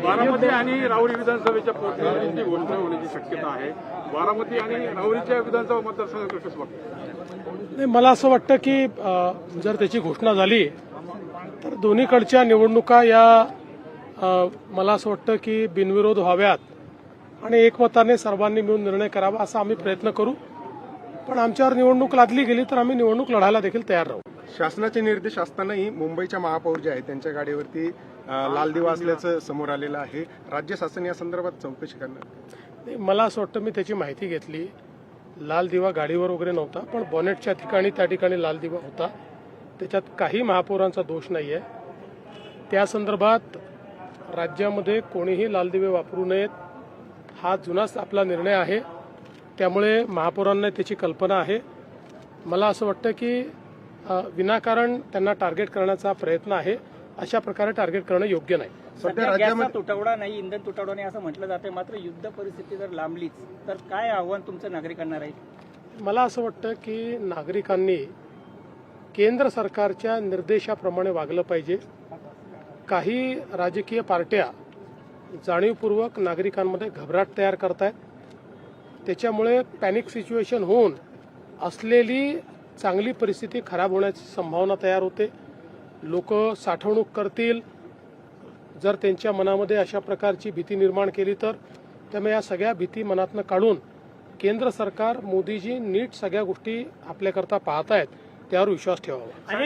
बारामती आणि राहुरी विधानसभेच्या पोटनिवडणुकीची घोषणा होण्याची शक्यता आहे. बारामती आणि राहुरीच्या विधानसभा मतदारसंघाकडे कसं बघतो? नाही, मला असं वाटतं की जर त्याची घोषणा झाली तर दोन्हीकडच्या निवडणुका या मला असं वाटतं की बिनविरोध व्हाव्यात आणि एकमताने सर्वांनी मिळून निर्णय करावा असा आम्ही प्रयत्न करू. पण आमच्यावर निवडणूक लादली गेली तर आम्ही निवडणूक लढायला देखील तयार राहू. शासनाचे निर्देश असतानाही मुंबईच्या महापौर जे आहेत त्यांच्या गाडीवरती लाल दिवा असल्याचं समोर आलेलं आहे. राज्य शासन या संदर्भात चौकशी करणार. मला असं वाटतं मी त्याची माहिती घेतली. लाल दिवा गाडीवर वगैरे नव्हता, पण बॉनेटच्या ठिकाणी त्या ठिकाणी लाल दिवा होता. त्याच्यात काही महापौरांचा दोष नाही आहे. त्या संदर्भात राज्यामध्ये कोणीही लाल दिवे वापरू नयेत हा जुनाच आपला निर्णय आहे. त्यामुळे महापौरांना त्याची कल्पना आहे. मला असं वाटतं की विनाकारण त्यांना टार्गेट करण्याचा प्रयत्न आहे. अशा प्रकारे टार्गेट करणं योग्य नाही. सध्या गॅसचा तुटवडा नाही, इंधन तुटवडा नाही असं म्हटलं जाते. मात्र युद्ध परिस्थिती जर लांबलीच तर काय आव्हान तुमचं नागरिकांना राहील? मला असं वाटतं की नागरिकांनी केंद्र सरकारच्या निर्देशाप्रमाणे वागलं पाहिजे. काही राजकीय पार्ट्या जाणीवपूर्वक नागरिकांमध्ये घबराट तयार करतायत. त्याच्यामुळे पॅनिक सिच्युएशन होऊन असलेली चांगली परिस्थिती खराब होण्याची संभावना तयार होते. लोक साठवणूक करतील जर त्यांच्या मनामध्ये अशा प्रकारची भीती निर्माण केली तर. त्यामुळे या सगळ्या भीती मनातनं काढून केंद्र सरकार मोदीजी नीट सगळ्या गोष्टी आपल्याकरता पाहतायत त्यावर विश्वास ठेवावा.